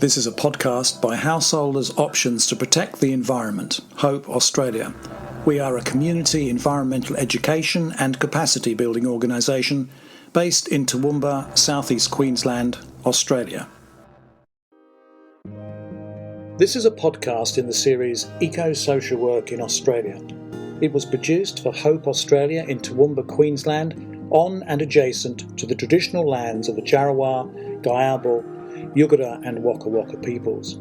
This is a podcast by Householders Options to Protect the Environment, Hope Australia. We are a community environmental education and capacity building organisation based in Toowoomba, southeast Queensland, Australia. This is a podcast in the series Eco-Social Work in Australia. It was produced for Hope Australia in Toowoomba, Queensland, on and adjacent to the traditional lands of the Djarawar, Gayabal, Yugara and Waka Waka peoples.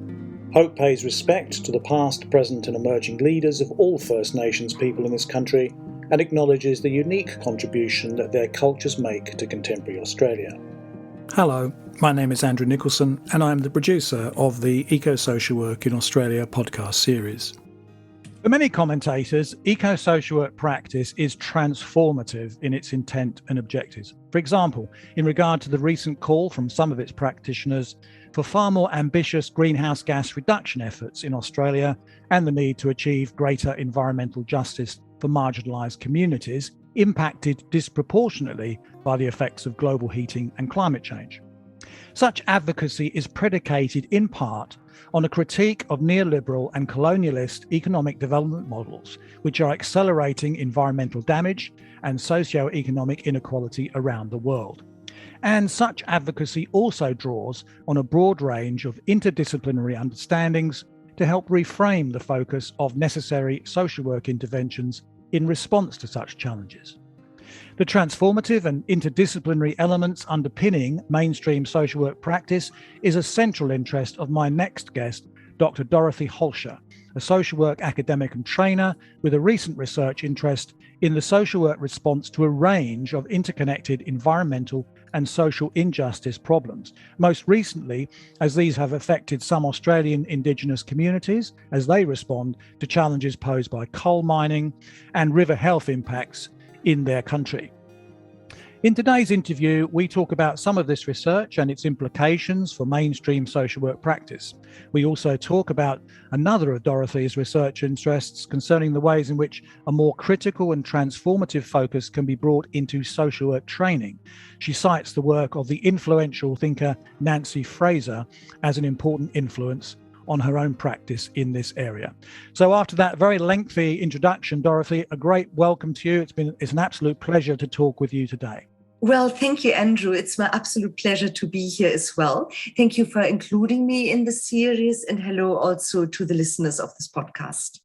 Hope pays respect to the past, present and emerging leaders of all First Nations people in this country and acknowledges the unique contribution that their cultures make to contemporary Australia. Hello, my name is Andrew Nicholson and I'm the producer of the Eco-Social Work in Australia podcast series. For many commentators, eco-social work practice is transformative in its intent and objectives. For example, in regard to the recent call from some of its practitioners for far more ambitious greenhouse gas reduction efforts in Australia and the need to achieve greater environmental justice for marginalised communities impacted disproportionately by the effects of global heating and climate change. Such advocacy is predicated in part on a critique of neoliberal and colonialist economic development models, which are accelerating environmental damage and socio-economic inequality around the world. And such advocacy also draws on a broad range of interdisciplinary understandings to help reframe the focus of necessary social work interventions in response to such challenges. The transformative and interdisciplinary elements underpinning mainstream social work practice is a central interest of my next guest, Dr. Dorothee Holscher, a social work academic and trainer with a recent research interest in the social work response to a range of interconnected environmental and social injustice problems, most recently as these have affected some Australian Indigenous communities as they respond to challenges posed by coal mining and river health impacts in their country. In today's interview, we talk about some of this research and its implications for mainstream social work practice. We also talk about another of Dorothee's research interests concerning the ways in which a more critical and transformative focus can be brought into social work training. She cites the work of the influential thinker Nancy Fraser as an important influence on her own practice in this area. So after that very lengthy introduction, Dorothee, a great welcome to you. It's an absolute pleasure to talk with you today. Well, thank you, Andrew. It's my absolute pleasure to be here as well. Thank you for including me in the series, and hello also to the listeners of this podcast.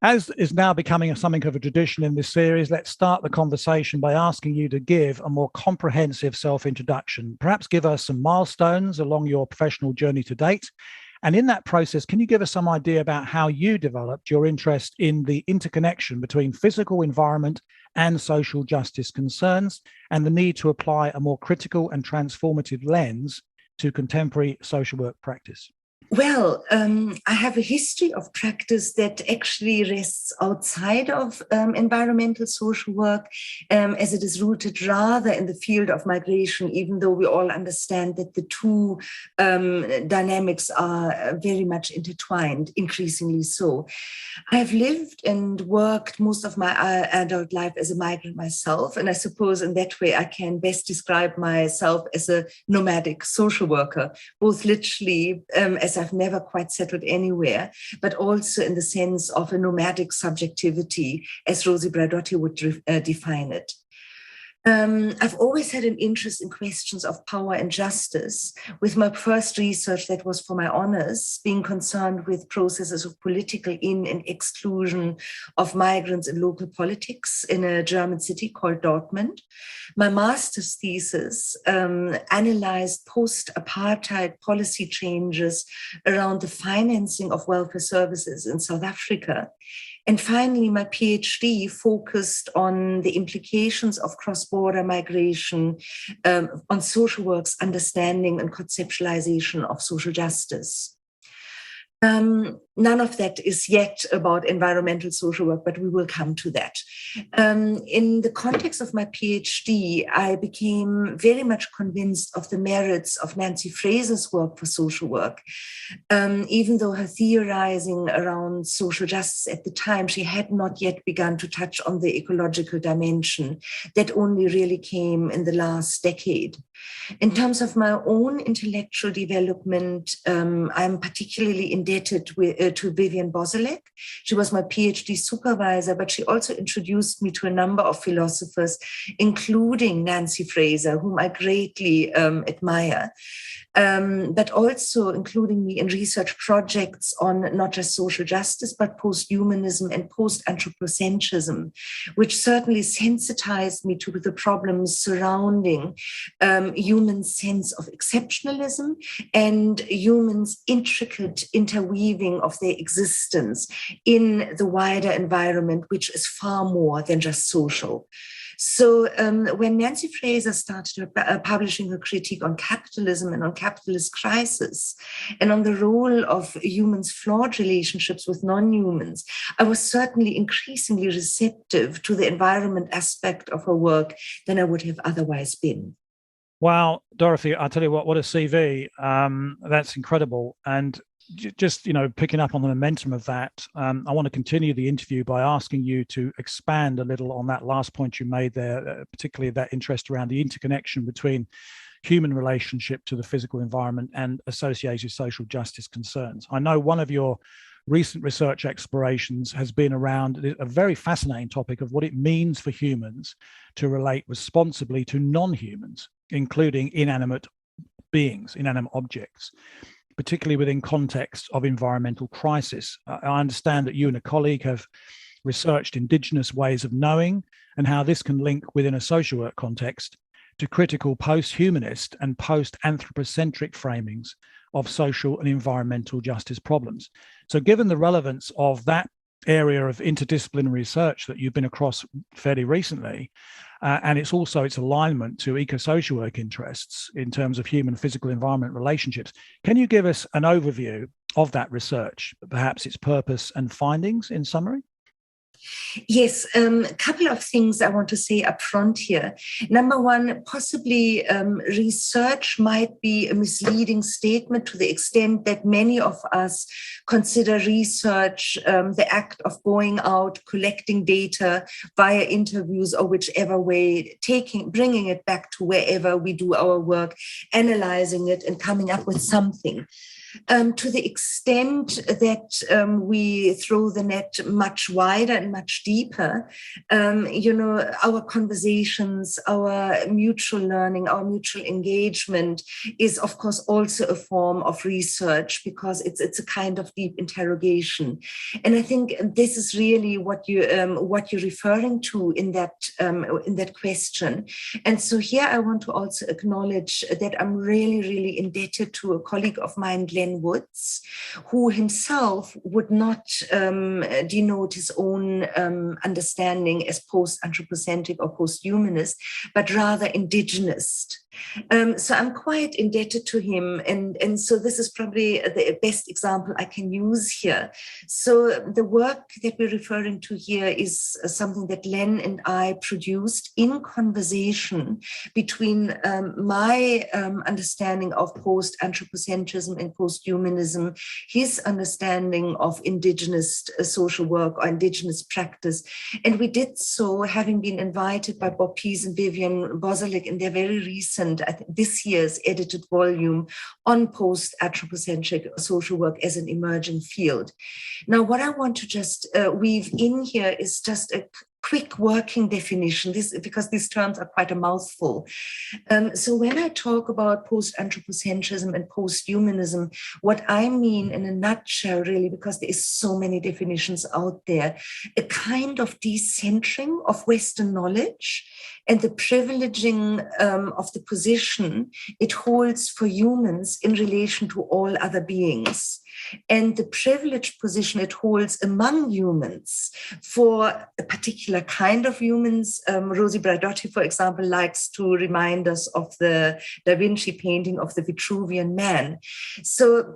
As is now becoming something of a tradition in this series, let's start the conversation by asking you to give a more comprehensive self-introduction. Perhaps give us some milestones along your professional journey to date. And in that process, can you give us some idea about how you developed your interest in the interconnection between physical environment and social justice concerns and the need to apply a more critical and transformative lens to contemporary social work practice? Well, I have a history of practice that actually rests outside of environmental social work, as it is rooted rather in the field of migration, even though we all understand that the two dynamics are very much intertwined, increasingly so. I've lived and worked most of my adult life as a migrant myself, and I suppose in that way I can best describe myself as a nomadic social worker, both literally as I've never quite settled anywhere, but also in the sense of a nomadic subjectivity, as Rosie Braidotti would define it. I've always had an interest in questions of power and justice, with my first research that was for my honors being concerned with processes of political in and exclusion of migrants in local politics in a German city called Dortmund. My master's thesis analyzed post-apartheid policy changes around the financing of welfare services in South Africa. And finally, my PhD focused on the implications of cross-border migration on social work's understanding and conceptualization of social justice. None of that is yet about environmental social work, but we will come to that. In the context of my PhD, I became very much convinced of the merits of Nancy Fraser's work for social work. Even though her theorizing around social justice at the time, she had not yet begun to touch on the ecological dimension. That only really came in the last decade. In terms of my own intellectual development, I'm particularly indebted to Vivian Bozilek. She was my PhD supervisor, but she also introduced me to a number of philosophers, including Nancy Fraser, whom I greatly admire, but also including me in research projects on not just social justice, but post-humanism and post-anthropocentrism, which certainly sensitized me to the problems surrounding human sense of exceptionalism and humans' intricate interweaving of their existence in the wider environment, which is far more than just social. So when Nancy Fraser started publishing her critique on capitalism and on capitalist crisis and on the role of humans' flawed relationships with non-humans, I was certainly increasingly receptive to the environment aspect of her work than I would have otherwise been. Wow, Dorothee, I'll tell you what a CV. That's incredible. And just, picking up on the momentum of that, I want to continue the interview by asking you to expand a little on that last point you made there, particularly that interest around the interconnection between human relationship to the physical environment and associated social justice concerns. I know one of your recent research explorations has been around a very fascinating topic of what it means for humans to relate responsibly to non-humans, including inanimate beings, inanimate objects, particularly within context of environmental crisis. I understand that you and a colleague have researched Indigenous ways of knowing and how this can link within a social work context to critical post-humanist and post-anthropocentric framings of social and environmental justice problems. So given the relevance of that area of interdisciplinary research that you've been across fairly recently, and it's also its alignment to eco-social work interests in terms of human physical environment relationships, can you give us an overview of that research, perhaps its purpose and findings in summary? Yes, a couple of things I want to say up front here. Number one, possibly research might be a misleading statement to the extent that many of us consider research the act of going out, collecting data via interviews or whichever way, bringing it back to wherever we do our work, analyzing it and coming up with something. To the extent that we throw the net much wider and much deeper, our conversations, our mutual learning, our mutual engagement is, of course, also a form of research because it's a kind of deep interrogation. And I think this is really what you're referring to in that question. And so here I want to also acknowledge that I'm really, really indebted to a colleague of mine, Woods, who himself would not denote his own understanding as post-anthropocentric or post-humanist, but rather indigenist. So I'm quite indebted to him. And so this is probably the best example I can use here. So the work that we're referring to here is something that Len and I produced in conversation between my understanding of post-anthropocentrism and post-humanism, his understanding of indigenous social work or indigenous practice. And we did so having been invited by Bob Pease and Vivian Bozilek in their very recent, I think this year's edited volume on post-anthropocentric social work as an emerging field. Now, what I want to just weave in here is just a quick working definition, because these terms are quite a mouthful. So when I talk about post-anthropocentrism and post-humanism, what I mean in a nutshell, really, because there is so many definitions out there, a kind of decentering of Western knowledge and the privileging of the position it holds for humans in relation to all other beings. and the privileged position it holds among humans for a particular kind of humans. Rosie Braidotti, for example, likes to remind us of the Da Vinci painting of the Vitruvian Man. So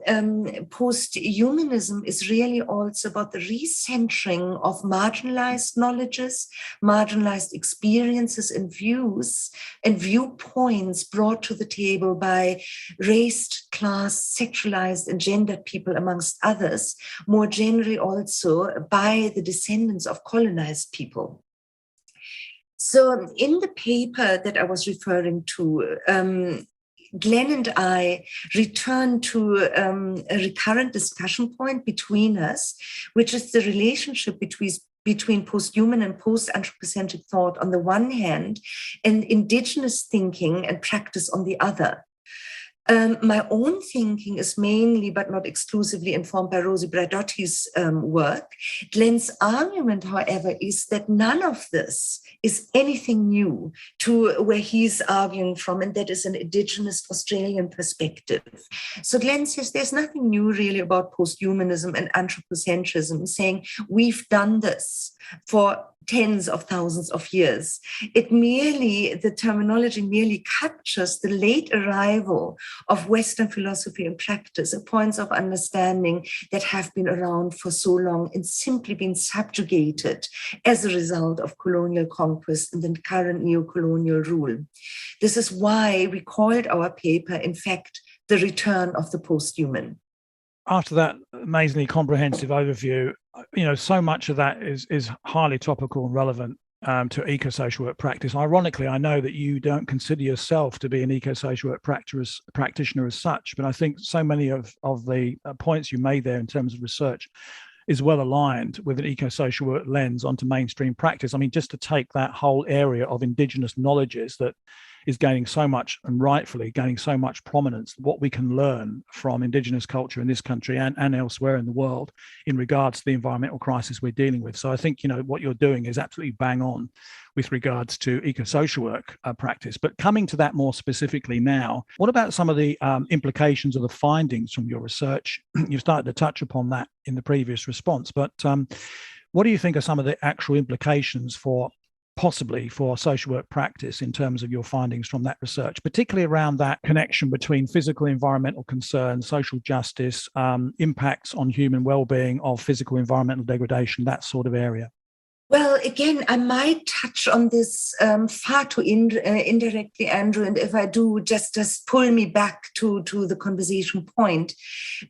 post-humanism is really also about the recentering of marginalized knowledges, marginalized experiences and views and viewpoints brought to the table by raced, class, sexualized and gendered people, amongst others, more generally also by the descendants of colonized people. So in the paper that I was referring to, Glenn and I return to a recurrent discussion point between us, which is the relationship between post-human and post-anthropocentric thought on the one hand, and indigenous thinking and practice on the other. My own thinking is mainly, but not exclusively, informed by Rosie Braidotti's work. Glenn's argument, however, is that none of this is anything new to where he's arguing from, and that is an indigenous Australian perspective. So Glenn says there's nothing new really about post-humanism and anthropocentrism, saying we've done this for tens of thousands of years. The terminology merely captures the late arrival of Western philosophy and practice, points of understanding that have been around for so long and simply been subjugated as a result of colonial conquest and the current neo-colonial rule. This is why we called our paper, in fact, The Return of the Post-Human. After that amazingly comprehensive overview, so much of that is highly topical and relevant to eco-social work practice. Ironically, I know that you don't consider yourself to be an eco-social work practitioner as such, but I think so many of the points you made there in terms of research is well aligned with an eco-social work lens onto mainstream practice. I mean, just to take that whole area of Indigenous knowledges that is gaining so much, and rightfully gaining so much prominence, what we can learn from Indigenous culture in this country and elsewhere in the world in regards to the environmental crisis we're dealing with. So I think, what you're doing is absolutely bang on with regards to eco-social work practice. But coming to that more specifically now, what about some of the implications of the findings from your research? You started to touch upon that in the previous response, but what do you think are some of the actual implications possibly for social work practice in terms of your findings from that research, particularly around that connection between physical environmental concerns, social justice, impacts on human well-being of physical environmental degradation, that sort of area? Well, again, I might touch on this far too indirectly, Andrew, and if I do, just pull me back to the conversation point.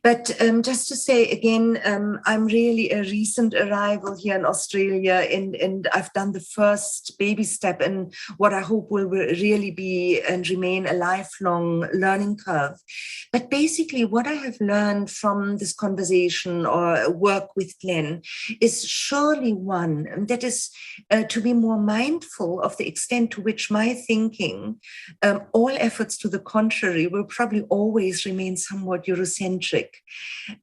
But just to say again, I'm really a recent arrival here in Australia, and I've done the first baby step in what I hope will really be and remain a lifelong learning curve. But basically, what I have learned from this conversation or work with Glenn is surely one that is to be more mindful of the extent to which my thinking, all efforts to the contrary, will probably always remain somewhat Eurocentric.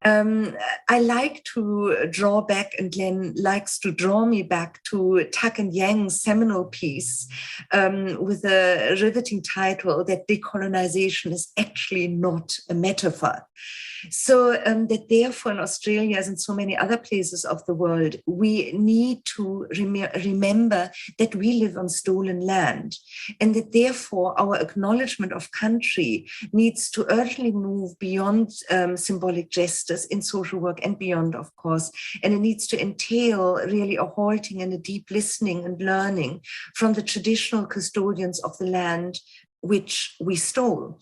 I like to draw back, and Glenn likes to draw me back to Tak and Yang's seminal piece with a riveting title that decolonization is actually not a metaphor. So that therefore in Australia, as in so many other places of the world, we need to remember that we live on stolen land, and that therefore our acknowledgement of country needs to urgently move beyond symbolic gestures in social work and beyond, of course, and it needs to entail really a halting and a deep listening and learning from the traditional custodians of the land which we stole.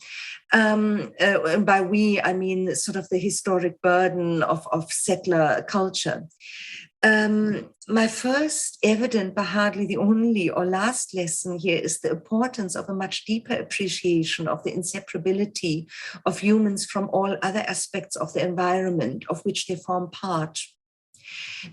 And by we, I mean sort of the historic burden of settler culture. My first evident, but hardly the only or last lesson here is the importance of a much deeper appreciation of the inseparability of humans from all other aspects of the environment of which they form part.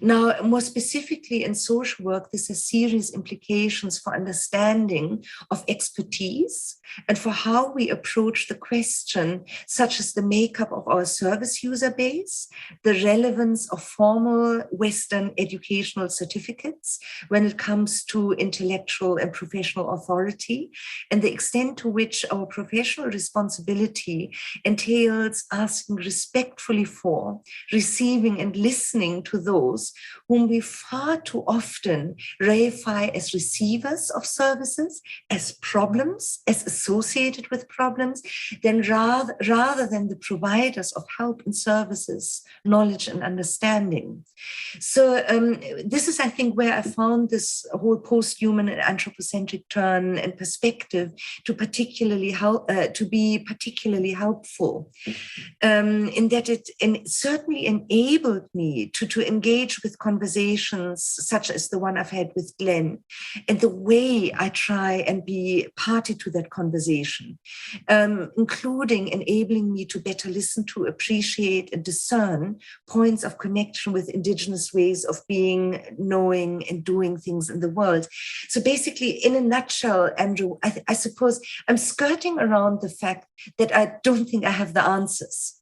Now, more specifically in social work, this has serious implications for understanding of expertise and for how we approach the question, such as the makeup of our service user base, the relevance of formal Western educational certificates when it comes to intellectual and professional authority, and the extent to which our professional responsibility entails asking respectfully for, receiving and listening to those whom we far too often reify as receivers of services, as problems, as associated with problems, then rather than the providers of help and services, knowledge and understanding. So this is, I think, where I found this whole post-human and anthropocentric turn and perspective to be particularly helpful, in that it certainly enabled me to engage with conversations such as the one I've had with Glenn, and the way I try and be party to that conversation, including enabling me to better listen to, appreciate, and discern points of connection with Indigenous ways of being, knowing, and doing things in the world. So basically, in a nutshell, Andrew, I suppose I'm skirting around the fact that I don't think I have the answers.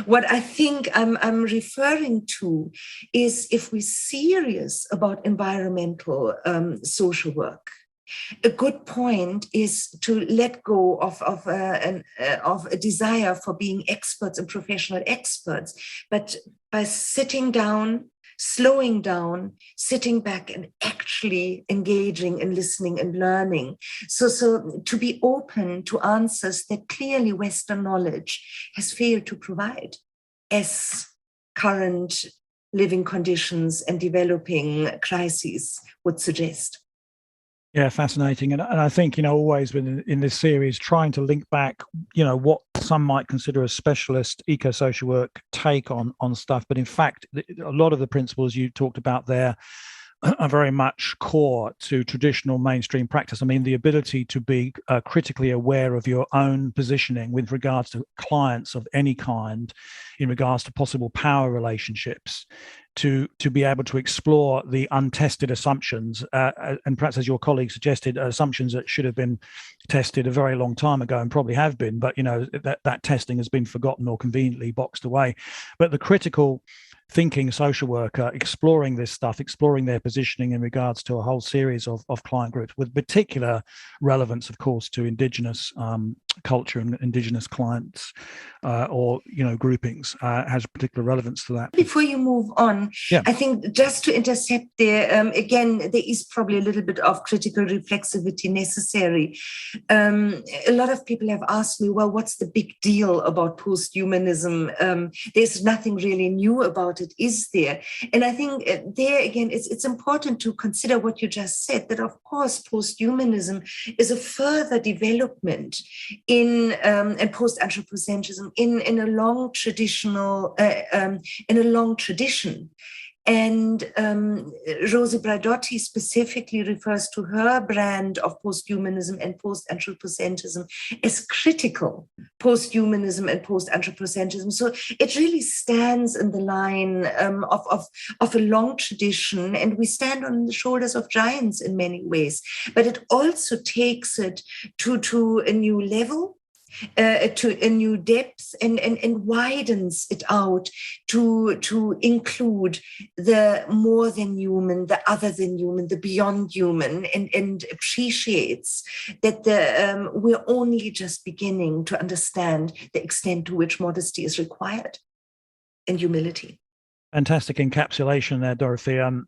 What I think I'm referring to is, if we're serious about environmental social work, a good point is to let go of a desire for being experts and professional experts, but by sitting down, slowing down, sitting back and actually engaging and listening and learning. So to be open to answers that clearly Western knowledge has failed to provide, as current living conditions and developing crises would suggest. Yeah, fascinating. And I think, always in this series, trying to link back, what some might consider a specialist eco-social work take on stuff. But in fact, a lot of the principles you talked about there are very much core to traditional mainstream practice. I mean, the ability to be critically aware of your own positioning with regards to clients of any kind, in regards to possible power relationships, to be able to explore the untested assumptions, and perhaps, as your colleague suggested, assumptions that should have been tested a very long time ago and probably have been, but that testing has been forgotten or conveniently boxed away. But the critical thinking social worker exploring this stuff, exploring their positioning in regards to a whole series of client groups, with particular relevance, of course, to Indigenous culture and Indigenous clients or groupings, has particular relevance to that. Before you move on, yeah. I think just to intercept there, again, there is probably a little bit of critical reflexivity necessary. A lot of people have asked me, well, what's the big deal about post-humanism? There's nothing really new about it, is there? And I think there, again, it's important to consider what you just said, that of course, post-humanism is a further development in and post-anthropocentrism in a long traditional tradition. And Rosie Braidotti specifically refers to her brand of post-humanism and post-anthropocentrism as critical post-humanism and post-anthropocentrism. So it really stands in the line of a long tradition, and we stand on the shoulders of giants in many ways. But it also takes it to a new level, to a new depth, and widens it out to include the more than human, the other than human, the beyond human, and appreciates that we're only just beginning to understand the extent to which modesty is required and humility. Fantastic encapsulation there, Dorothee.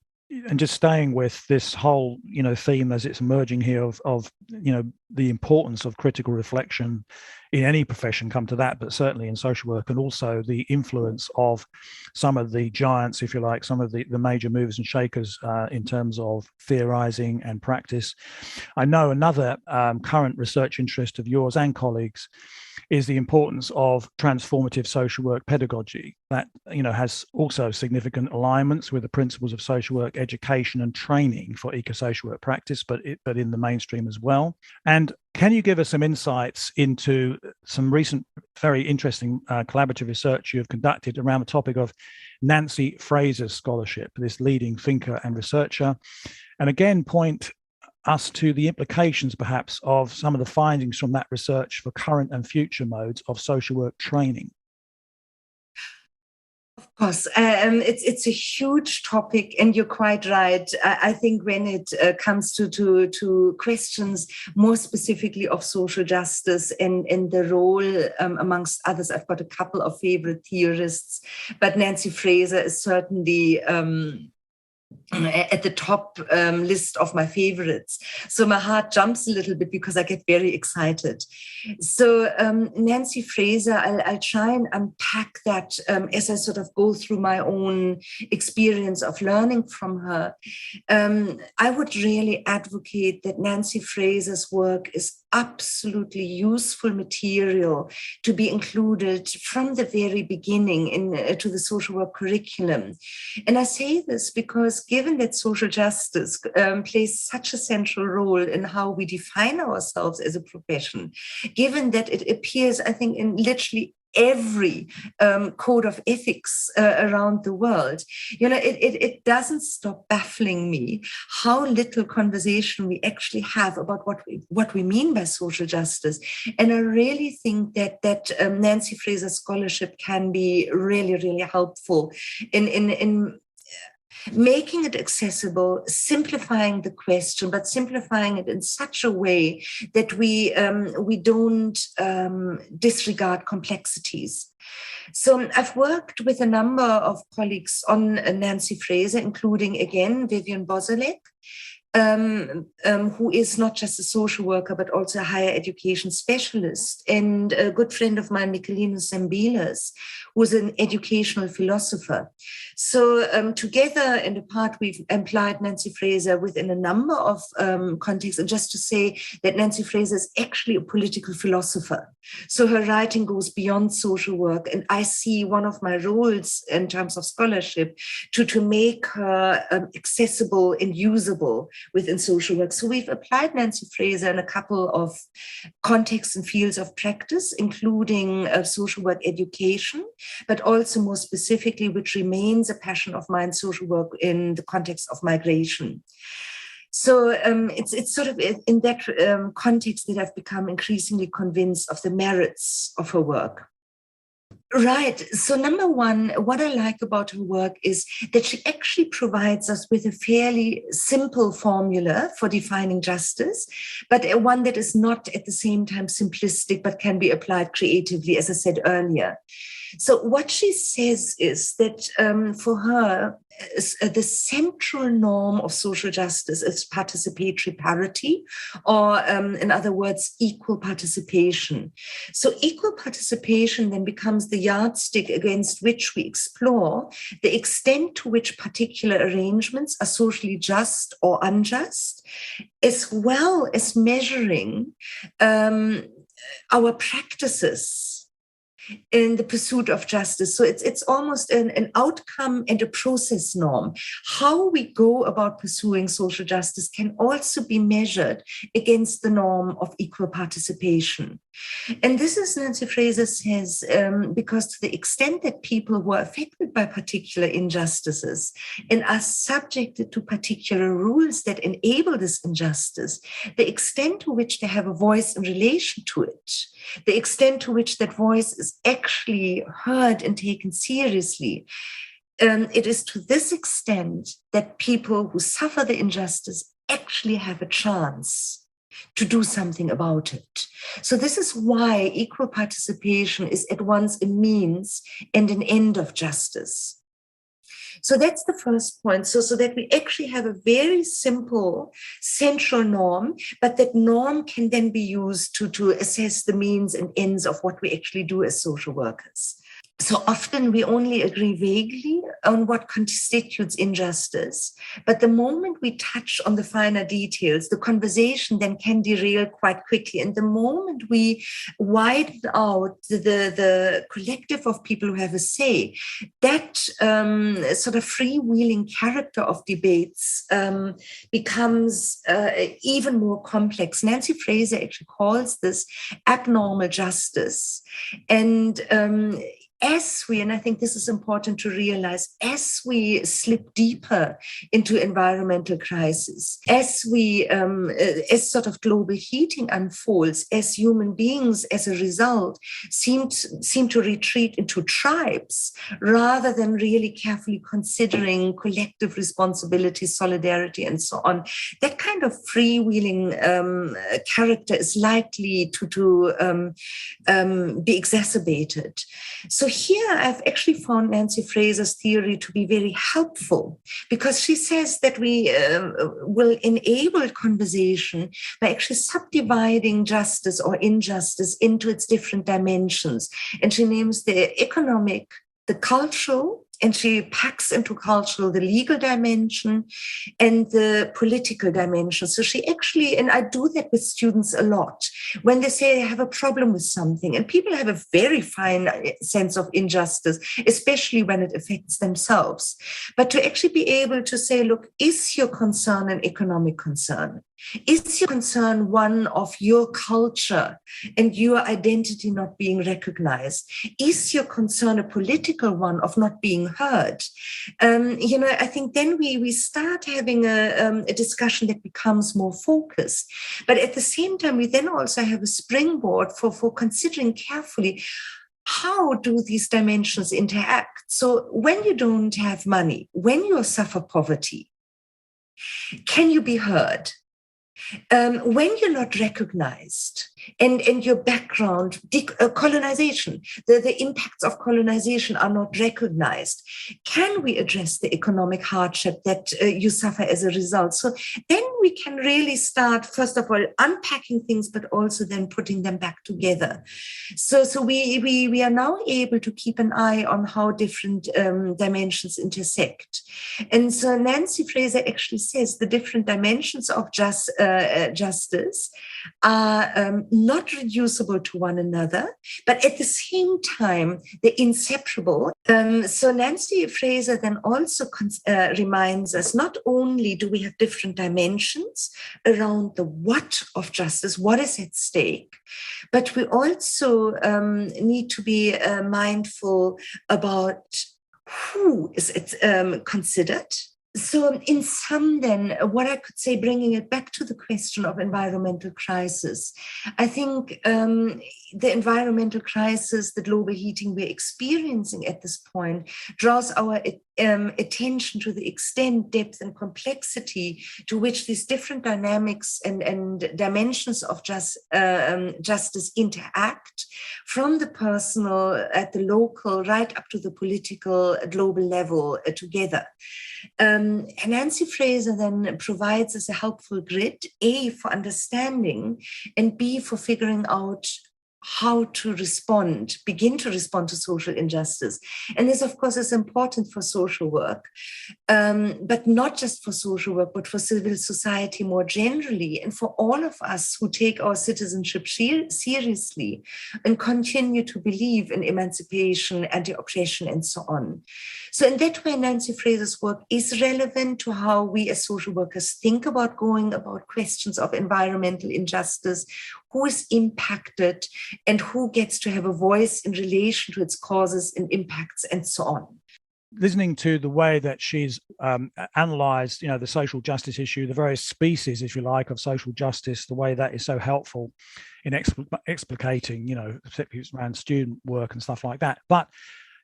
And just staying with this whole, theme as it's emerging here of the importance of critical reflection in any profession, come to that, but certainly in social work, and also the influence of some of the giants, if you like, some of the major movers and shakers in terms of theorizing and practice. I know another current research interest of yours and colleagues is the importance of transformative social work pedagogy that, has also significant alignments with the principles of social work education and training for eco-social work practice, but in the mainstream as well. And can you give us some insights into some recent, very interesting collaborative research you have conducted around the topic of Nancy Fraser's scholarship, this leading thinker and researcher, and again point us to the implications perhaps of some of the findings from that research for current and future modes of social work training? Of course, it's a huge topic, and you're quite right. I think when it comes to questions more specifically of social justice and the role, amongst others, I've got a couple of favorite theorists, but Nancy Fraser is certainly at the top list of my favorites. So my heart jumps a little bit because I get very excited. So Nancy Fraser, I'll try and unpack that as I sort of go through my own experience of learning from her. I would really advocate that Nancy Fraser's work is absolutely useful material to be included from the very beginning to the social work curriculum. And I say this because given that social justice plays such a central role in how we define ourselves as a profession, given that it appears, I think, in literally every code of ethics around the world, it doesn't stop baffling me how little conversation we actually have about what we mean by social justice. And I really think that Nancy Fraser's scholarship can be really, really helpful in making it accessible, simplifying the question, but simplifying it in such a way that we don't disregard complexities. So I've worked with a number of colleagues on Nancy Fraser, including, again, Vivian Bozolek, who is not just a social worker, but also a higher education specialist, and a good friend of mine, Michaelina Zambilas, who's an educational philosopher. So together and apart, we've employed Nancy Fraser within a number of contexts. And just to say that Nancy Fraser is actually a political philosopher. So her writing goes beyond social work. And I see one of my roles in terms of scholarship to make her accessible and usable within social work. So we've applied Nancy Fraser in a couple of contexts and fields of practice, including social work education, but also more specifically, which remains a passion of mine, social work in the context of migration. So it's sort of in that context that I've become increasingly convinced of the merits of her work. Right. So number one, what I like about her work is that she actually provides us with a fairly simple formula for defining justice, but one that is not at the same time simplistic, but can be applied creatively, as I said earlier. So what she says is that for her, the central norm of social justice is participatory parity, or in other words, equal participation. So equal participation then becomes the yardstick against which we explore the extent to which particular arrangements are socially just or unjust, as well as measuring our practices in the pursuit of justice. So it's almost an outcome and a process norm. How we go about pursuing social justice can also be measured against the norm of equal participation. And this is, Nancy Fraser says, because to the extent that people who are affected by particular injustices and are subjected to particular rules that enable this injustice, the extent to which they have a voice in relation to it, the extent to which that voice is actually heard and taken seriously, it is to this extent that people who suffer the injustice actually have a chance to do something about it. So this is why equal participation is at once a means and an end of justice. So that's the first point. So that we actually have a very simple central norm, but that norm can then be used to assess the means and ends of what we actually do as social workers. So often we only agree vaguely on what constitutes injustice. But the moment we touch on the finer details, the conversation then can derail quite quickly. And the moment we widen out the collective of people who have a say, that sort of freewheeling character of debates becomes even more complex. Nancy Fraser actually calls this abnormal justice. And and I think this is important to realize, as we slip deeper into environmental crisis, as sort of global heating unfolds, as human beings, as a result, seem to retreat into tribes rather than really carefully considering collective responsibility, solidarity, and so on. That kind of freewheeling character is likely to be exacerbated. So here I've actually found Nancy Fraser's theory to be very helpful, because she says that we will enable conversation by actually subdividing justice or injustice into its different dimensions. And she names the economic, the cultural, and she packs into cultural the legal dimension and the political dimension. So she actually, and I do that with students a lot, when they say they have a problem with something, and people have a very fine sense of injustice, especially when it affects themselves. But to actually be able to say, look, is your concern an economic concern? Is your concern one of your culture and your identity not being recognized? Is your concern a political one of not being heard? I think then we start having a discussion that becomes more focused. But at the same time, we then also have a springboard for considering carefully, how do these dimensions interact? So when you don't have money, when you suffer poverty, can you be heard? When you're not recognized, and your background, colonization, the impacts of colonization are not recognized, can we address the economic hardship that you suffer as a result? So then we can really start, first of all, unpacking things, but also then putting them back together. So we are now able to keep an eye on how different dimensions intersect. And so Nancy Fraser actually says the different dimensions of justice are not reducible to one another, but at the same time, they're inseparable. So Nancy Fraser then also reminds us, not only do we have different dimensions around the what of justice, what is at stake, but we also need to be mindful about who is considered. So in sum then, what I could say, bringing it back to the question of environmental crisis, I think the environmental crisis, the global heating we're experiencing at this point, draws our attention to the extent, depth, and complexity to which these different dynamics and dimensions of justice interact, from the personal at the local right up to the political global level together. And Nancy Fraser then provides us a helpful grid, A, for understanding, and B, for figuring out how to begin to respond to social injustice. And this, of course, is important for social work, but not just for social work, but for civil society more generally, and for all of us who take our citizenship seriously and continue to believe in emancipation, anti-oppression, and so on. So in that way, Nancy Fraser's work is relevant to how we as social workers think about going about questions of environmental injustice, who is impacted, and who gets to have a voice in relation to its causes and impacts, and so on. Listening to the way that she's analysed, the social justice issue, the various species, if you like, of social justice, the way that is so helpful in explicating, particularly around student work and stuff like that. But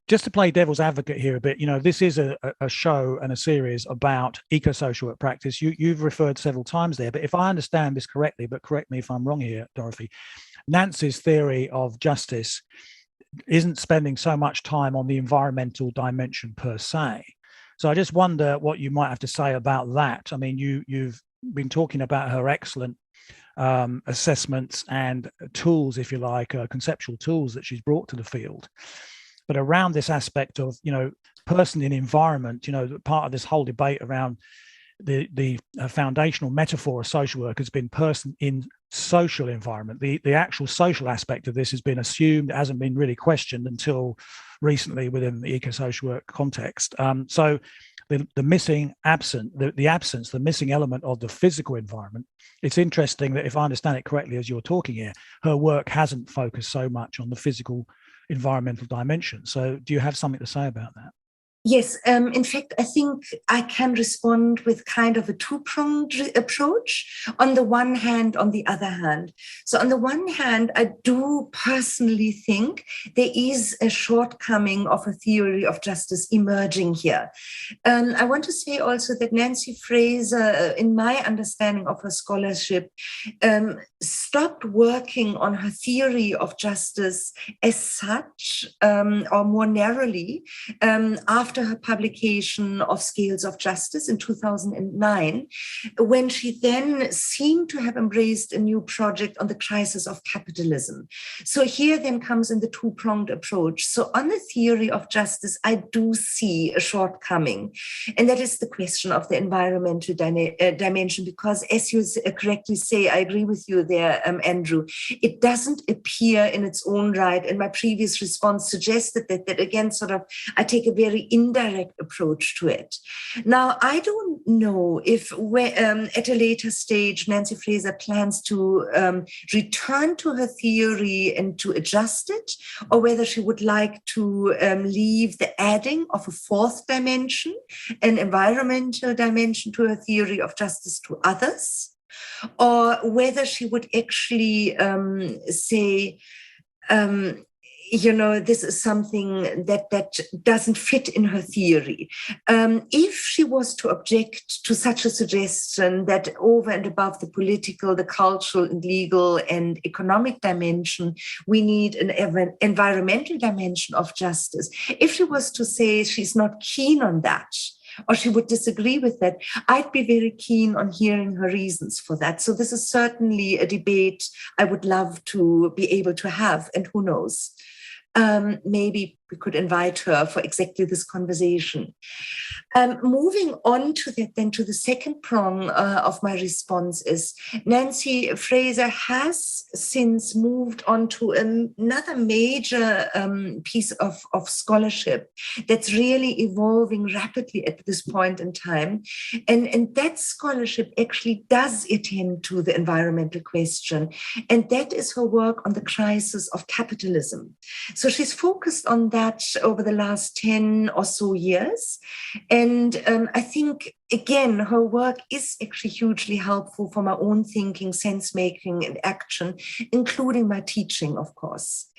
just to play devil's advocate here a bit, this is a show and a series about eco-social work practice. You've referred several times there, but if I understand this correctly, but correct me if I'm wrong here, Dorothee, Nancy's theory of justice isn't spending so much time on the environmental dimension per se. So I just wonder what you might have to say about that. I mean, you've been talking about her excellent assessments and tools, if you like, conceptual tools that she's brought to the field. but around this aspect of, person in environment, part of this whole debate around the foundational metaphor of social work has been person in social environment. The actual social aspect of this has been assumed, it hasn't been really questioned until recently within the eco-social work context. So the missing the missing element of the physical environment. It's interesting that, if I understand it correctly as you're talking here, her work hasn't focused so much on the physical environmental dimension. So do you have something to say about that? Yes, in fact, I think I can respond with kind of a two-pronged approach. On the one hand, on the other hand. So on the one hand, I do personally think there is a shortcoming of a theory of justice emerging here. I want to say also that Nancy Fraser, in my understanding of her scholarship, stopped working on her theory of justice as such, or more narrowly, after her publication of Scales of Justice in 2009, when she then seemed to have embraced a new project on the crisis of capitalism. So here then comes in the two-pronged approach. So on the theory of justice, I do see a shortcoming, and that is the question of the environmental dimension, because as you correctly say, I agree with you there, Andrew, it doesn't appear in its own right. And my previous response suggested that again, sort of, I take a very indirect approach to it. Now, I don't know if at a later stage, Nancy Fraser plans to return to her theory and to adjust it, or whether she would like to leave the adding of a fourth dimension, an environmental dimension, to her theory of justice to others, or whether she would actually say, this is something that doesn't fit in her theory. If she was to object to such a suggestion that over and above the political, the cultural and legal and economic dimension, we need an environmental dimension of justice, if she was to say she's not keen on that, or she would disagree with that, I'd be very keen on hearing her reasons for that. So this is certainly a debate I would love to be able to have, and who knows, maybe we could invite her for exactly this conversation. Moving on to that, then, to the second prong of my response is Nancy Fraser has since moved on to another major piece of scholarship that's really evolving rapidly at this point in time. And that scholarship actually does attend to the environmental question. And that is her work on the crisis of capitalism. So she's focused on that over the last 10 or so years. And I think, again, her work is actually hugely helpful for my own thinking, sense-making, and action, including my teaching, of course.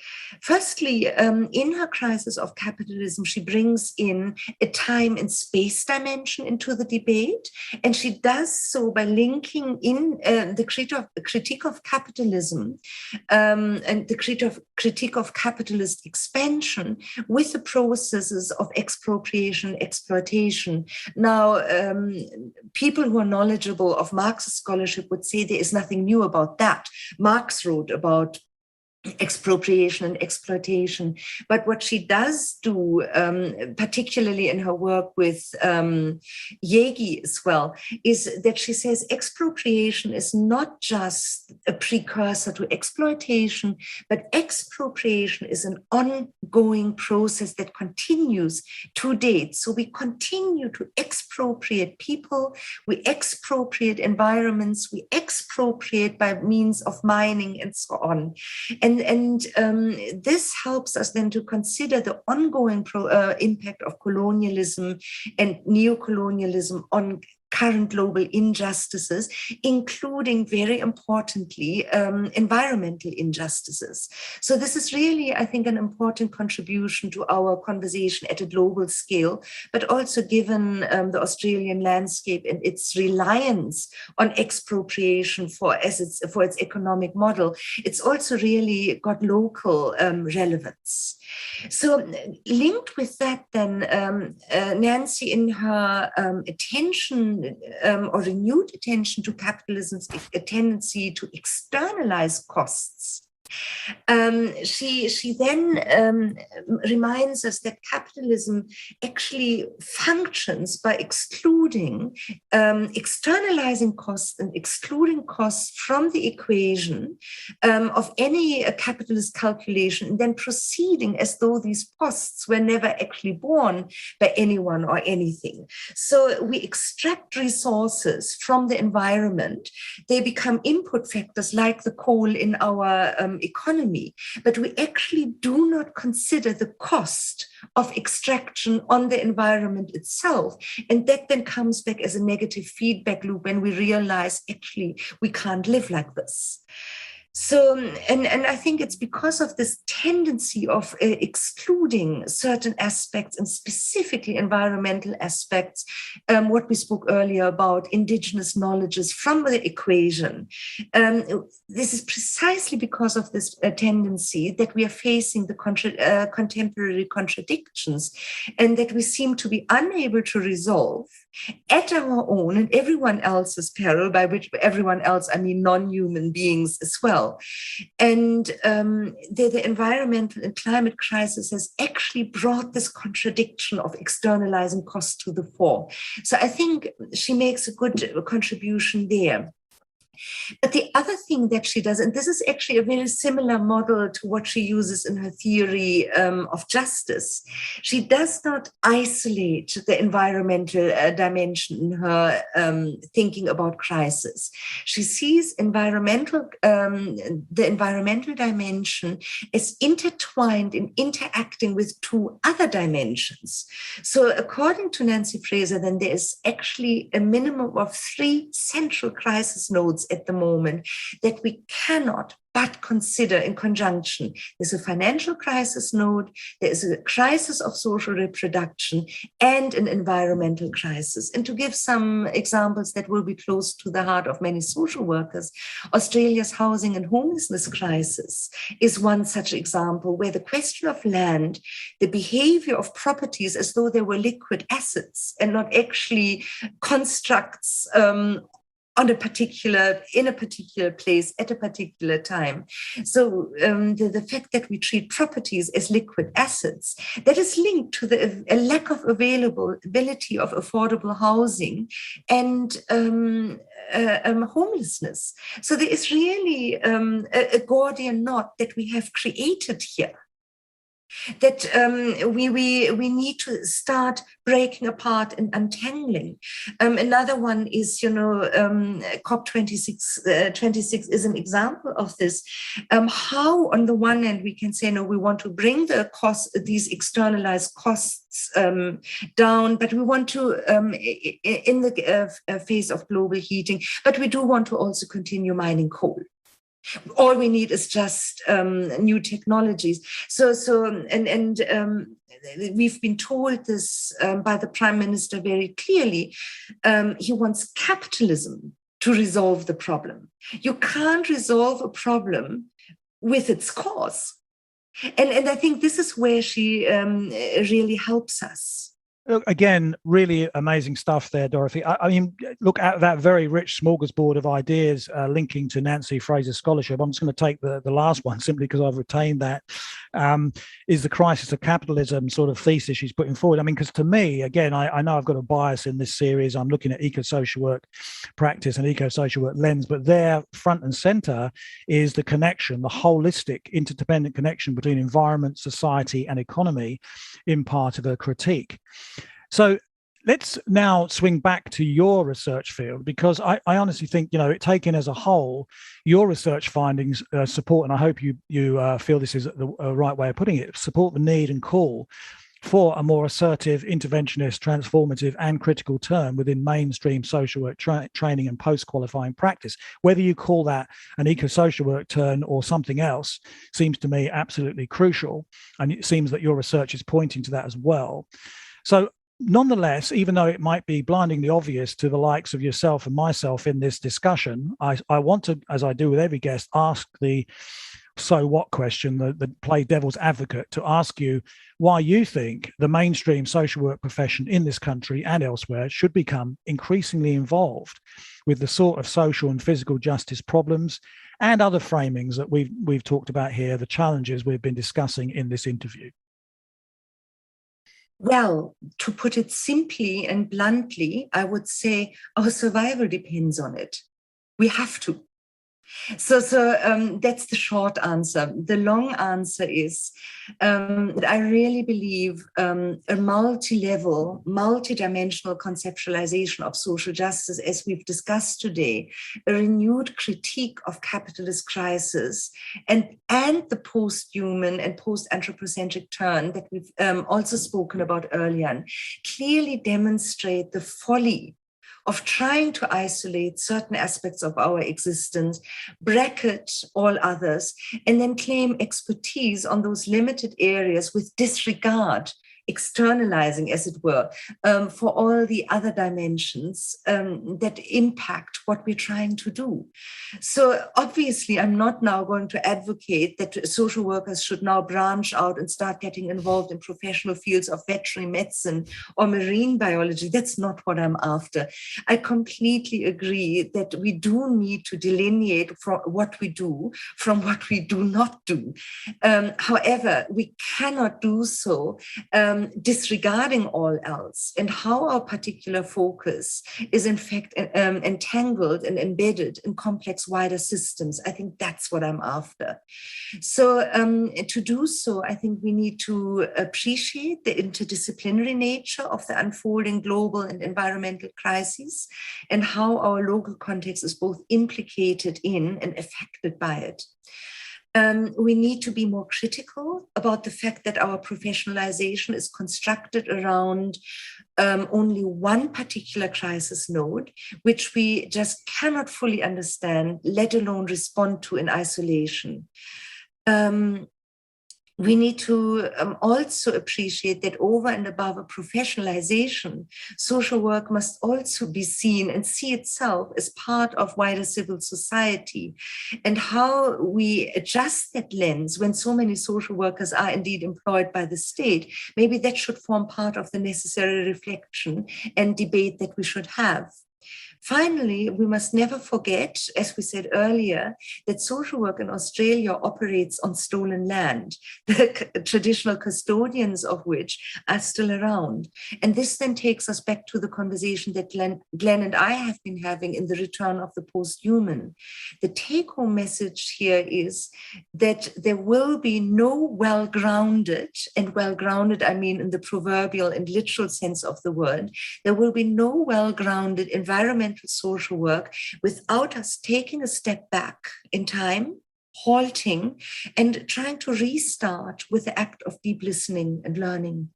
Firstly, in her crisis of capitalism, she brings in a time and space dimension into the debate, and she does so by linking in the critique of capitalism and the critique of capitalist expansion with the processes of expropriation, exploitation. Now, people who are knowledgeable of Marxist scholarship would say there is nothing new about that. Marx wrote about expropriation and exploitation. But what she does do, particularly in her work with Yegi as well, is that she says expropriation is not just a precursor to exploitation, but expropriation is an ongoing process that continues to date. So we continue to expropriate people, we expropriate environments, we expropriate by means of mining and so on. And this helps us then to consider the ongoing impact of colonialism and neocolonialism on current global injustices, including, very importantly, environmental injustices. So this is really, I think, an important contribution to our conversation at a global scale, but also given the Australian landscape and its reliance on expropriation for its economic model, it's also really got local relevance. So linked with that, then, Nancy, in her attention or renewed attention to capitalism's tendency to externalize costs, She then reminds us that capitalism actually functions by externalizing costs and excluding costs from the equation of any capitalist calculation, and then proceeding as though these costs were never actually borne by anyone or anything. So we extract resources from the environment. They become input factors like the coal in our economy, but we actually do not consider the cost of extraction on the environment itself. And that then comes back as a negative feedback loop when we realize actually we can't live like this. So, and I think it's because of this tendency of excluding certain aspects, and specifically environmental aspects, what we spoke earlier about indigenous knowledges from the equation. This is precisely because of this tendency that we are facing the contemporary contradictions, and that we seem to be unable to resolve at our own and everyone else's peril, by which everyone else, I mean non-human beings as well. And the environmental and climate crisis has actually brought this contradiction of externalizing costs to the fore. So I think she makes a good contribution there. But the other thing that she does, and this is actually a very similar model to what she uses in her theory of justice, she does not isolate the environmental dimension in her thinking about crisis. She sees the environmental dimension as intertwined in interacting with two other dimensions. So according to Nancy Fraser, then there is actually a minimum of 3 central crisis nodes at the moment that we cannot but consider in conjunction. There's a financial crisis node, there is a crisis of social reproduction, and an environmental crisis. And to give some examples that will be close to the heart of many social workers, Australia's housing and homelessness crisis is one such example, where the question of land, the behavior of properties as though they were liquid assets and not actually constructs in a particular place at a particular time. So the fact that we treat properties as liquid assets, that is linked to a lack of availability of affordable housing and homelessness. So there is really a Gordian knot that we have created here, that we need to start breaking apart and untangling. Another one is, COP26 is an example of this. How, on the one hand, we can say, no, we want to bring these externalized costs down, but we want to, in the face of global heating, but we do want to also continue mining coal. All we need is just new technologies. So we've been told this by the Prime Minister very clearly. He wants capitalism to resolve the problem. You can't resolve a problem with its cause. And I think this is where she really helps us. Again, really amazing stuff there, Dorothee. I mean, look at that very rich smorgasbord of ideas linking to Nancy Fraser's scholarship. I'm just going to take the last one simply because I've retained that, is the crisis of capitalism sort of thesis she's putting forward. I mean, because to me, again, I know I've got a bias in this series. I'm looking at eco-social work practice and eco-social work lens, but there, front and center, is the connection, the holistic, interdependent connection between environment, society, and economy in part of her critique. So let's now swing back to your research field, because I honestly think, taken as a whole, your research findings support, and I hope you feel this is the right way of putting it, support the need and call for a more assertive, interventionist, transformative, and critical turn within mainstream social work training and post-qualifying practice. Whether you call that an eco-social work turn or something else seems to me absolutely crucial, and it seems that your research is pointing to that as well. So nonetheless, even though it might be blindingly obvious to the likes of yourself and myself in this discussion, I want to, as I do with every guest, ask the so what question, the play devil's advocate, to ask you why you think the mainstream social work profession in this country and elsewhere should become increasingly involved with the sort of social and physical justice problems and other framings that we've talked about here, the challenges we've been discussing in this interview? Well, to put it simply and bluntly, I would say our survival depends on it. We have to. So that's the short answer. The long answer is that I really believe a multi-level, multi-dimensional conceptualization of social justice, as we've discussed today, a renewed critique of capitalist crisis, and the post-human and post-anthropocentric turn that we've also spoken about earlier, clearly demonstrate the folly of trying to isolate certain aspects of our existence, bracket all others, and then claim expertise on those limited areas with disregard, externalizing, as it were, for all the other dimensions that impact what we're trying to do. So obviously, I'm not now going to advocate that social workers should now branch out and start getting involved in professional fields of veterinary medicine or marine biology. That's not what I'm after. I completely agree that we do need to delineate from what we do from what we do not do. However, we cannot do so disregarding all else, and how our particular focus is in fact entangled and embedded in complex wider systems. I think that's what I'm after. So to do so, I think we need to appreciate the interdisciplinary nature of the unfolding global and environmental crises, and how our local context is both implicated in and affected by it. We need to be more critical about the fact that our professionalization is constructed around only one particular crisis node, which we just cannot fully understand, let alone respond to in isolation. We need to also appreciate that over and above a professionalization, social work must also be seen and see itself as part of wider civil society, and how we adjust that lens when so many social workers are indeed employed by the state. Maybe that should form part of the necessary reflection and debate that we should have. Finally, we must never forget, as we said earlier, that social work in Australia operates on stolen land, the traditional custodians of which are still around. And this then takes us back to the conversation that Glenn and I have been having in the return of the post-human. The take-home message here is that there will be no well-grounded, and well-grounded I mean in the proverbial and literal sense of the word, there will be no well-grounded environmental social work without us taking a step back in time, halting, and trying to restart with the act of deep listening and learning.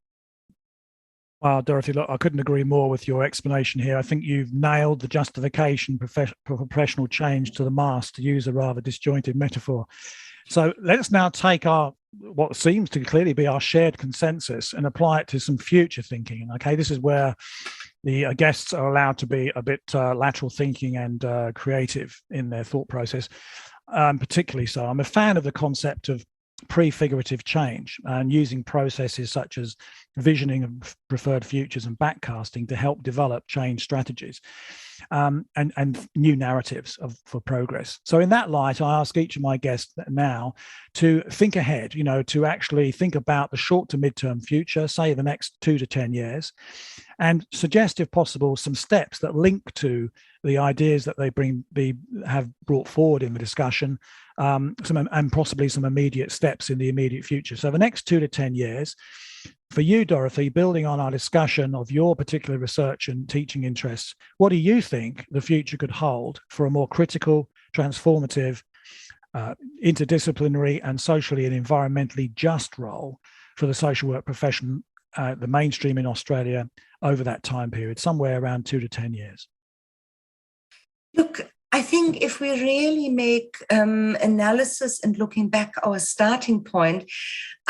Wow, Dorothee, look, I couldn't agree more with your explanation here. I think you've nailed the justification for professional change to the mast, to use a rather disjointed metaphor. So let's now take what seems to clearly be our shared consensus and apply it to some future thinking. Okay, this is where the guests are allowed to be a bit lateral thinking and creative in their thought process, particularly so. I'm a fan of the concept of prefigurative change and using processes such as visioning of preferred futures and backcasting to help develop change strategies and new narratives for progress. So in that light, I ask each of my guests now to think ahead, to actually think about the short to midterm future, say the next 2 to 10 years, and suggest, if possible, some steps that link to the ideas that they have brought forward in the discussion, and possibly some immediate steps in the immediate future. So the next 2 to 10 years, for you, Dorothee, building on our discussion of your particular research and teaching interests, what do you think the future could hold for a more critical, transformative, interdisciplinary and socially and environmentally just role for the social work profession, the mainstream in Australia over that time period, somewhere around 2 to 10 years? Look, I think if we really make analysis and looking back our starting point,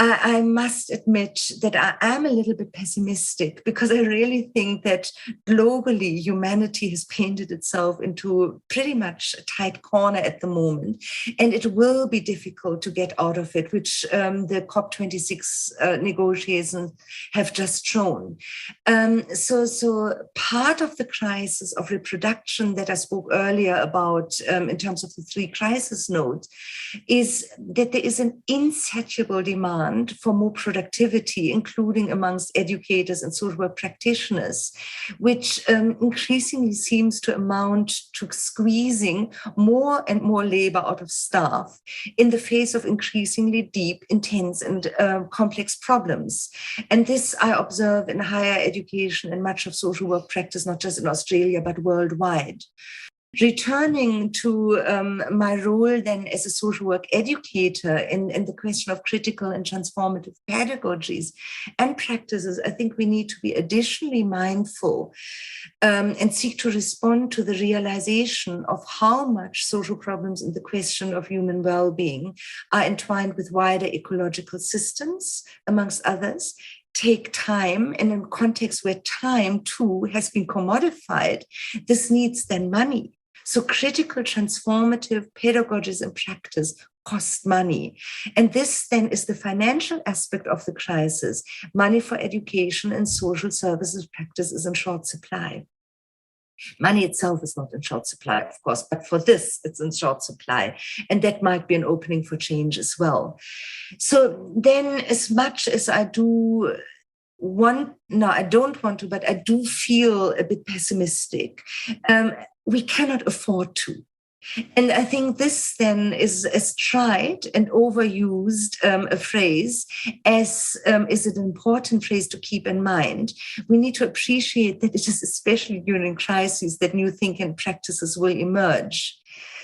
I must admit that I am a little bit pessimistic, because I really think that globally humanity has painted itself into pretty much a tight corner at the moment, and it will be difficult to get out of it, which the COP26 negotiations have just shown. So part of the crisis of reproduction that I spoke earlier about in terms of the 3 crisis nodes is that there is an insatiable demand for more productivity, including amongst educators and social work practitioners, which increasingly seems to amount to squeezing more and more labor out of staff in the face of increasingly deep, intense, and complex problems. And this I observe in higher education and much of social work practice, not just in Australia, but worldwide. Returning to my role then as a social work educator in the question of critical and transformative pedagogies and practices, I think we need to be additionally mindful and seek to respond to the realization of how much social problems in the question of human well-being are entwined with wider ecological systems, amongst others, take time, and in a context where time too has been commodified, this needs then money. So critical transformative pedagogies and practice cost money. And this then is the financial aspect of the crisis. Money for education and social services practice is in short supply. Money itself is not in short supply, of course, but for this, it's in short supply. And that might be an opening for change as well. So then, as much as I do I don't want to, but I do feel a bit pessimistic. We cannot afford to. And I think this then is as tried and overused a phrase as is an important phrase to keep in mind. We need to appreciate that it is especially during crises that new thinking practices will emerge.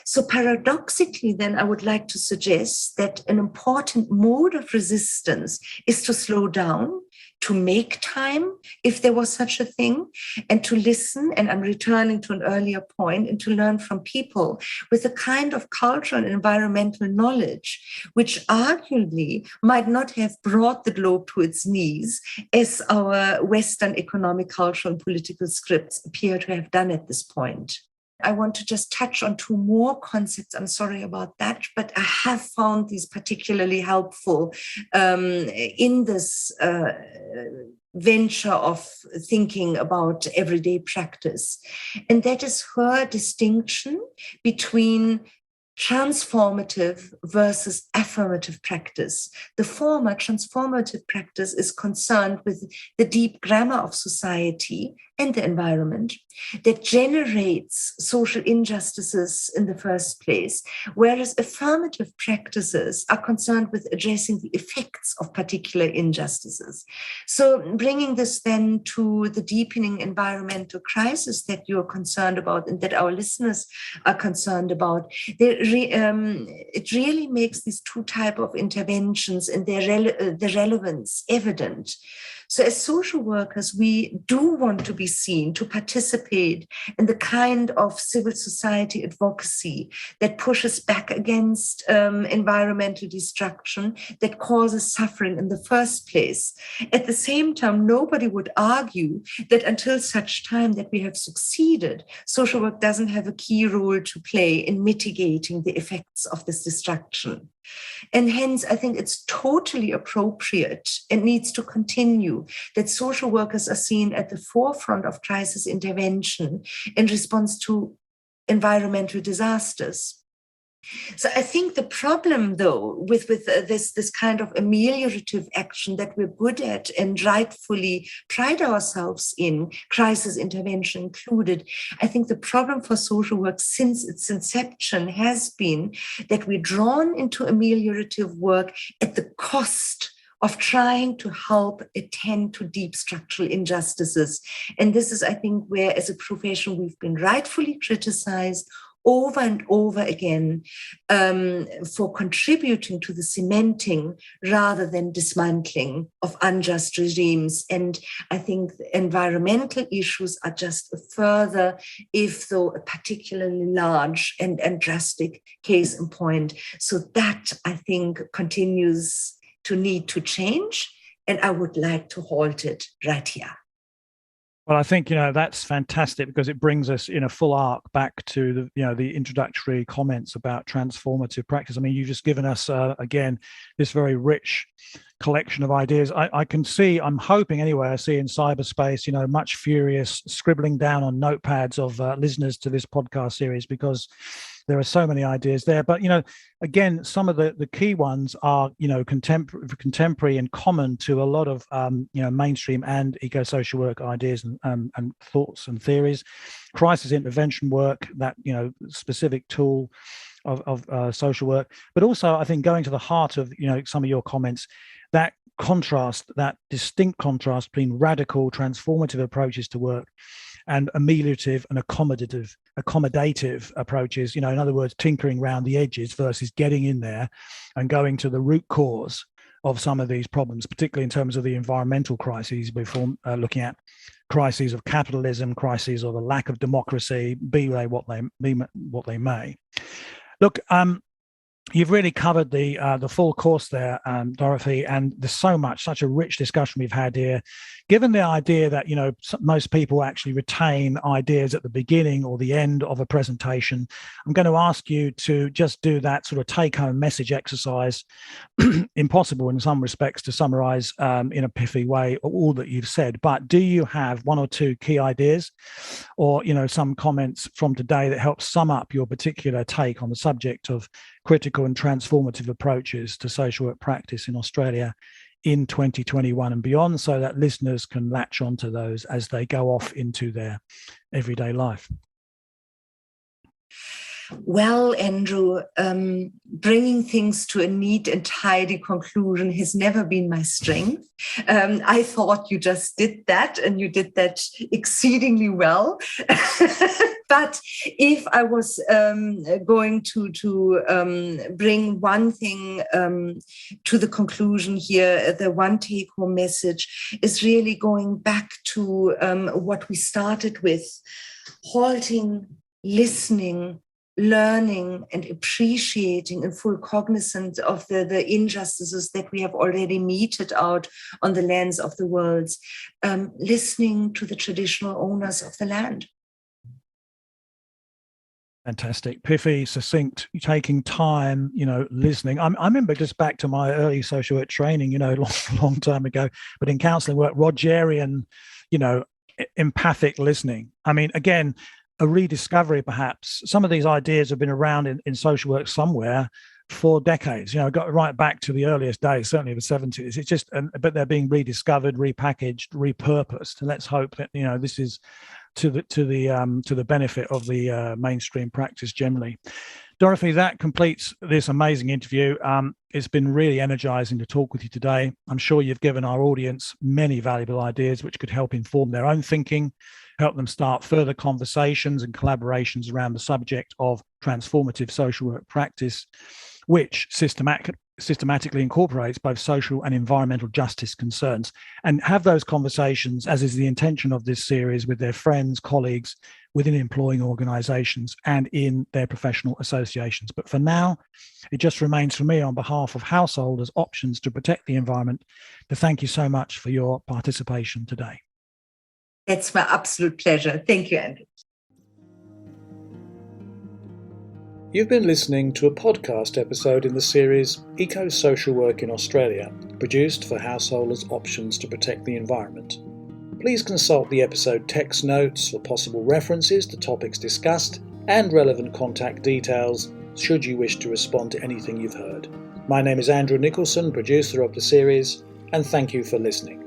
So paradoxically, then, I would like to suggest that an important mode of resistance is to slow down, to make time, if there was such a thing, and to listen, and I'm returning to an earlier point, and to learn from people with a kind of cultural and environmental knowledge, which arguably might not have brought the globe to its knees, as our Western economic, cultural, and political scripts appear to have done at this point. I want to just touch on 2 more concepts. I'm sorry about that, but I have found these particularly helpful in this venture of thinking about everyday practice. And that is her distinction between transformative versus affirmative practice. The former, transformative practice, is concerned with the deep grammar of society and the environment that generates social injustices in the first place, whereas affirmative practices are concerned with addressing the effects of particular injustices. So bringing this then to the deepening environmental crisis that you're concerned about and that our listeners are concerned about, it really makes these 2 types of interventions and their relevance evident. So as social workers, we do want to be seen to participate in the kind of civil society advocacy that pushes back against environmental destruction that causes suffering in the first place. At the same time, nobody would argue that until such time that we have succeeded, social work doesn't have a key role to play in mitigating the effects of this destruction. And hence, I think it's totally appropriate and needs to continue that social workers are seen at the forefront of crisis intervention in response to environmental disasters. So I think the problem, though, with this kind of ameliorative action that we're good at and rightfully pride ourselves in, crisis intervention included, I think the problem for social work since its inception has been that we're drawn into ameliorative work at the cost of trying to help attend to deep structural injustices. And this is, I think, where as a profession we've been rightfully criticized over and over again for contributing to the cementing rather than dismantling of unjust regimes. And I think the environmental issues are just a further, if though a particularly large and drastic case in point. So that, I think, continues to need to change, and I would like to halt it right here. Well, I think, that's fantastic, because it brings us in a full arc back to the introductory comments about transformative practice. I mean, you've just given us, again, this very rich collection of ideas. I can see, I'm hoping anyway, I see in cyberspace, much furious scribbling down on notepads of listeners to this podcast series, because there are so many ideas there. But, again, some of the key ones are, contemporary and common to a lot of, mainstream and eco-social work ideas and thoughts and theories. Crisis intervention work, that, specific tool of social work. But also, I think, going to the heart of, some of your comments, that contrast, that distinct contrast between radical transformative approaches to work and ameliorative and accommodative approaches, in other words, tinkering around the edges versus getting in there and going to the root cause of some of these problems, particularly in terms of the environmental crises we're looking at, crises of capitalism, crises of a lack of democracy, be they what they may. Look, you've really covered the full course there, Dorothee, and there's such a rich discussion we've had here. Given the idea that, most people actually retain ideas at the beginning or the end of a presentation, I'm going to ask you to just do that sort of take-home message exercise. Impossible in some respects to summarize in a pithy way all that you've said, but do you have one or two key ideas or, some comments from today that help sum up your particular take on the subject of critical and transformative approaches to social work practice in Australia in 2021 and beyond, so that listeners can latch onto those as they go off into their everyday life? Well, Andrew, bringing things to a neat and tidy conclusion has never been my strength. I thought you just did that, and you did that exceedingly well. But if I was going to bring one thing to the conclusion here, the one take-home message is really going back to what we started with: halting, listening, learning, and appreciating in full cognizance of the injustices that we have already meted out on the lands of the world, listening to the traditional owners of the land. Fantastic. Pithy, succinct, taking time, listening. I remember just back to my early social work training, long time ago, but in counselling work, Rogerian, empathic listening. I mean, again, a rediscovery, perhaps. Some of these ideas have been around in social work somewhere for decades, got right back to the earliest days, certainly the 70s. It's just, but they're being rediscovered, repackaged, repurposed. And let's hope that, this is to the benefit of the mainstream practice generally. Dorothee, that completes this amazing interview. It's been really energizing to talk with you today. I'm sure you've given our audience many valuable ideas which could help inform their own thinking, help them start further conversations and collaborations around the subject of transformative social work practice, which systematically incorporates both social and environmental justice concerns, and have those conversations, as is the intention of this series, with their friends, colleagues, within employing organisations and in their professional associations. But for now, it just remains for me, on behalf of householders' options to protect the environment, to thank you so much for your participation today. It's my absolute pleasure. Thank you, Andrew. You've been listening to a podcast episode in the series Eco-Social Work in Australia, produced for householders' options to protect the environment. Please consult the episode text notes for possible references to topics discussed and relevant contact details should you wish to respond to anything you've heard. My name is Andrew Nicholson, producer of the series, and thank you for listening.